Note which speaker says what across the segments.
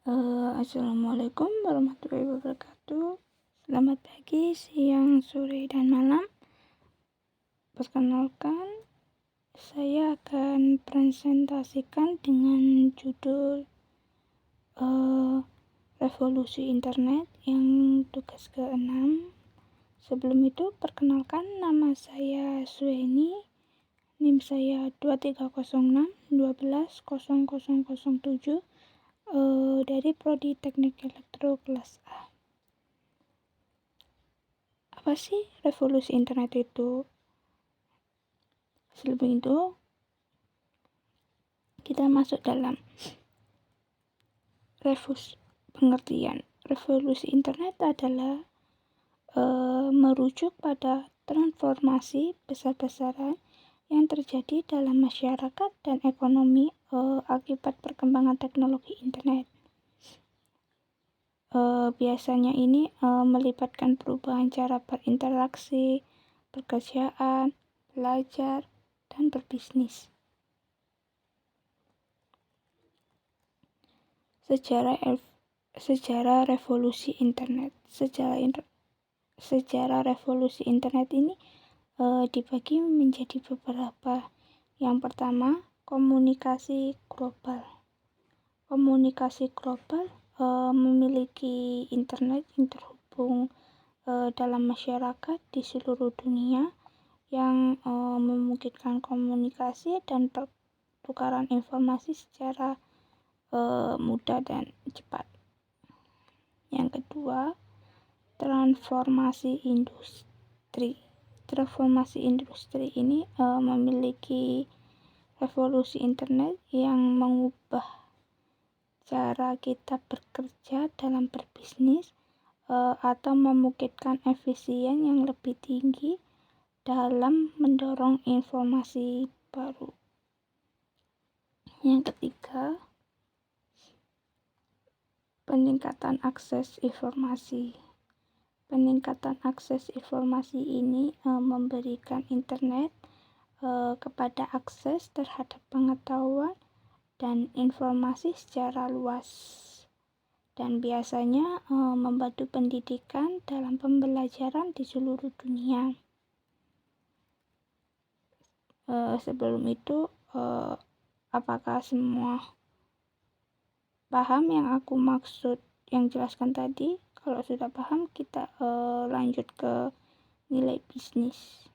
Speaker 1: Assalamualaikum warahmatullahi wabarakatuh. Selamat pagi, siang, sore, dan malam. Perkenalkan, saya akan presentasikan dengan judul Revolusi Internet yang tugas ke-6. Sebelum itu, perkenalkan, nama saya Sueni, NIM saya 2306 dari Prodi Teknik Elektro kelas A. Apa sih revolusi internet itu? Sebelum itu, kita masuk dalam pengertian. Revolusi internet adalah merujuk pada transformasi besar-besaran yang terjadi dalam masyarakat dan ekonomi akibat perkembangan teknologi internet. Biasanya ini melibatkan perubahan cara berinteraksi, pekerjaan, belajar, dan berbisnis. Sejarah revolusi internet. Sejarah revolusi internet ini dibagi menjadi beberapa. Yang pertama, komunikasi global. Komunikasi global memiliki internet yang terhubung dalam masyarakat di seluruh dunia yang memungkinkan komunikasi dan pertukaran informasi secara mudah dan cepat. Yang kedua, transformasi industri. Transformasi industri ini memiliki revolusi internet yang mengubah cara kita bekerja dalam berbisnis atau memungkinkan efisien yang lebih tinggi dalam mendorong informasi baru. Yang ketiga, peningkatan akses informasi. Peningkatan akses informasi ini memberikan internet kepada akses terhadap pengetahuan dan informasi secara luas, dan biasanya membantu pendidikan dalam pembelajaran di seluruh dunia. Sebelum itu, apakah semua paham yang aku maksud yang jelaskan tadi? Kalau sudah paham, kita lanjut ke nilai bisnis.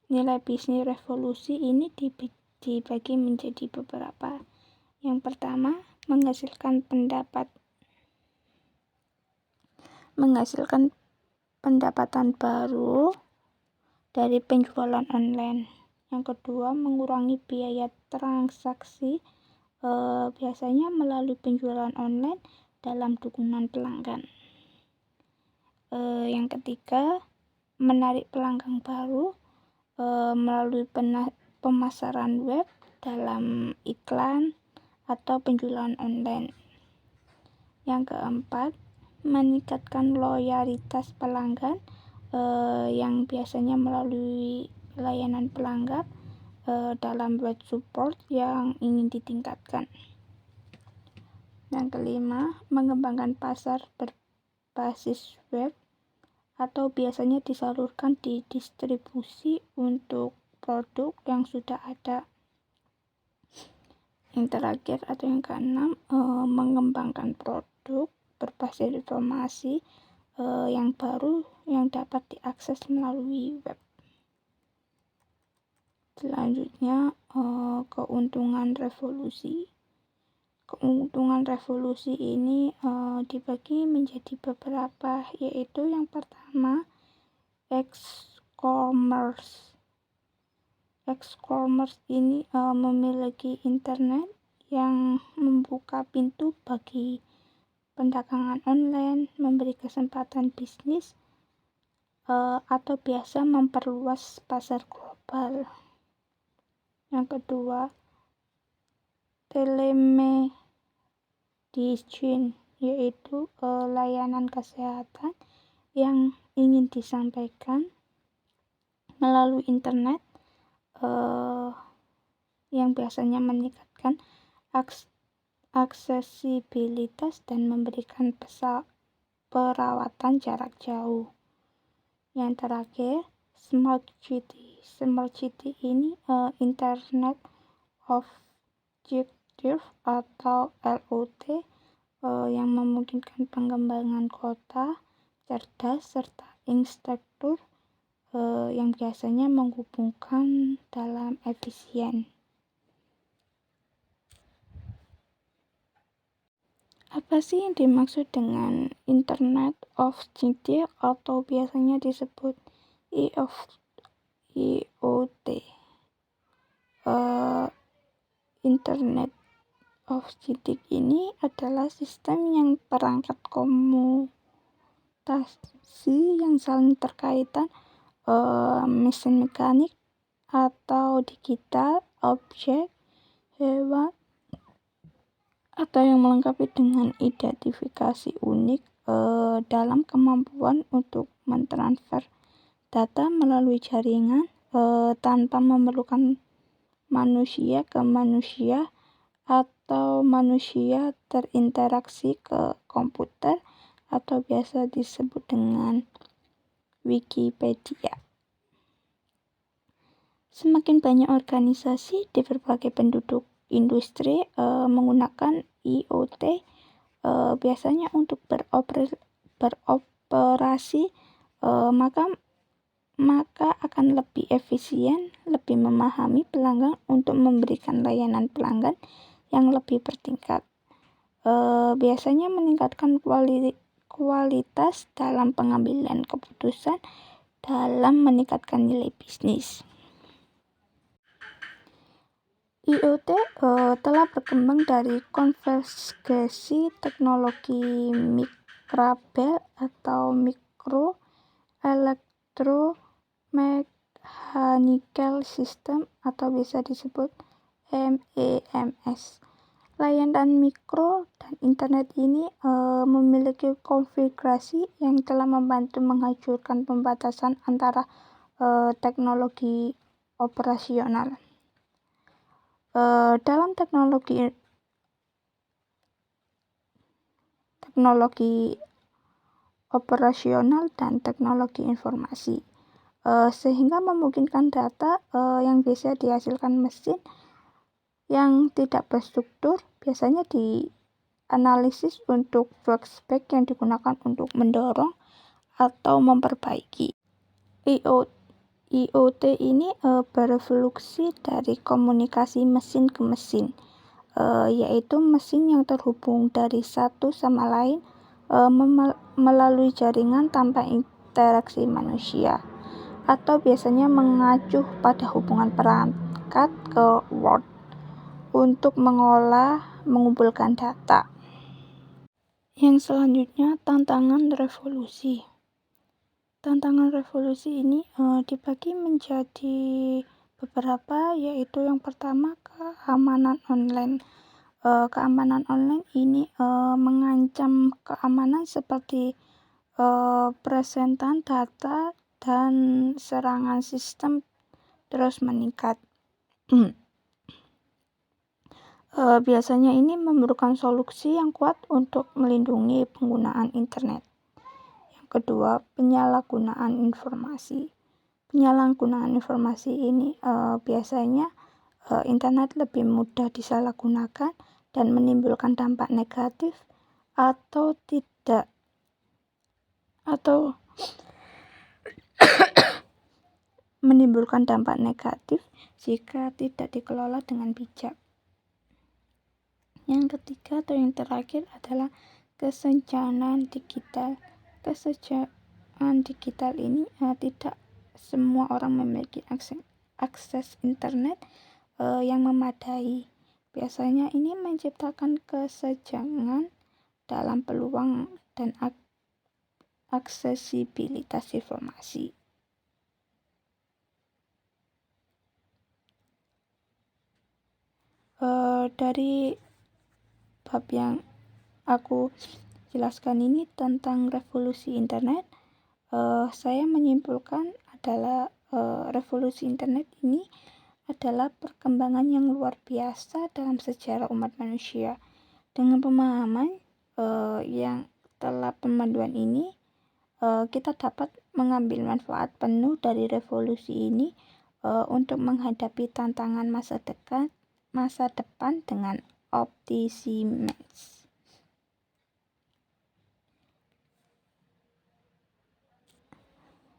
Speaker 1: Nilai bisnis revolusi ini dibagi menjadi beberapa. Yang pertama, menghasilkan pendapatan baru dari penjualan online. Yang kedua, mengurangi biaya transaksi biasanya melalui penjualan online dalam dukungan pelanggan. Yang ketiga, menarik pelanggan baru melalui pemasaran web dalam iklan atau penjualan online. Yang keempat, meningkatkan loyalitas pelanggan yang biasanya melalui layanan pelanggan dalam web support yang ingin ditingkatkan. Yang kelima, mengembangkan pasar berbasis web atau biasanya disalurkan di distribusi untuk produk yang sudah ada. Yang terakhir atau yang keenam, mengembangkan produk berbasis informasi yang baru yang dapat diakses melalui web. Selanjutnya, keuntungan revolusi. Keuntungan revolusi ini dibagi menjadi beberapa, yaitu yang pertama, e-commerce. E-commerce ini memiliki internet yang membuka pintu bagi perdagangan online, memberi kesempatan bisnis, atau biasa memperluas pasar global. Yang kedua, telemedicine, yaitu layanan kesehatan yang ingin disampaikan melalui internet yang biasanya meningkatkan aksesibilitas dan memberikan perawatan jarak jauh. Yang terakhir, Smart City. Smart City ini Internet of Objective atau LOT yang memungkinkan pengembangan kota cerdas serta infrastruktur yang biasanya menghubungkan dalam efisien. Apa sih yang dimaksud dengan Internet of Things atau biasanya disebut IoT? Internet of Things ini adalah sistem yang perangkat komutasi yang saling terkaitan, mesin mekanik atau digital, objek, hewan, atau yang melengkapi dengan identifikasi unik dalam kemampuan untuk mentransfer data melalui jaringan tanpa memerlukan manusia ke manusia atau manusia terinteraksi ke komputer atau biasa disebut dengan Wikipedia. Semakin banyak organisasi di berbagai penduduk industri menggunakan IoT biasanya untuk beroperasi, maka akan lebih efisien, lebih memahami pelanggan untuk memberikan layanan pelanggan yang lebih bertingkat. Biasanya meningkatkan kualitas dalam pengambilan keputusan dalam meningkatkan nilai bisnis. IoT telah berkembang dari konvergesi teknologi mikrobel atau micro electromechanical system atau bisa disebut MEMS. Layanan mikro dan internet ini memiliki konfigurasi yang telah membantu menghancurkan pembatasan antara teknologi operasional. Dalam teknologi operasional dan teknologi informasi, sehingga memungkinkan data yang bisa dihasilkan mesin yang tidak berstruktur biasanya dianalisis untuk workspace yang digunakan untuk mendorong atau memperbaiki. IoT ini berevolusi dari komunikasi mesin ke mesin, yaitu mesin yang terhubung dari satu sama lain melalui jaringan tanpa interaksi manusia, atau biasanya mengacu pada hubungan perangkat ke Word untuk mengumpulkan data. Yang selanjutnya, tantangan revolusi. Tantangan revolusi ini dibagi menjadi beberapa, yaitu yang pertama keamanan online. Keamanan online ini mengancam keamanan seperti persentan data dan serangan sistem terus meningkat. Biasanya ini memerlukan solusi yang kuat untuk melindungi penggunaan internet. Kedua, penyalahgunaan informasi. Penyalahgunaan informasi ini biasanya internet lebih mudah disalahgunakan dan menimbulkan dampak negatif atau menimbulkan dampak negatif jika tidak dikelola dengan bijak. Yang ketiga atau yang terakhir adalah kesenjangan digital. Kesenjangan digital ini tidak semua orang memiliki akses internet yang memadai. Biasanya ini menciptakan kesenjangan dalam peluang dan aksesibilitas informasi. Dari bab yang aku jelaskan ini tentang revolusi internet, saya menyimpulkan adalah revolusi internet ini adalah perkembangan yang luar biasa dalam sejarah umat manusia. Dengan pemahaman yang telah pemanduan ini, kita dapat mengambil manfaat penuh dari revolusi ini untuk menghadapi tantangan masa depan dengan optimisme.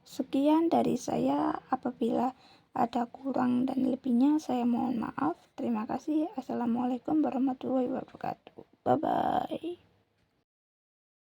Speaker 1: Sekian dari saya. Apabila ada kurang dan lebihnya, saya mohon maaf. Terima kasih. Assalamualaikum warahmatullahi wabarakatuh. Bye bye.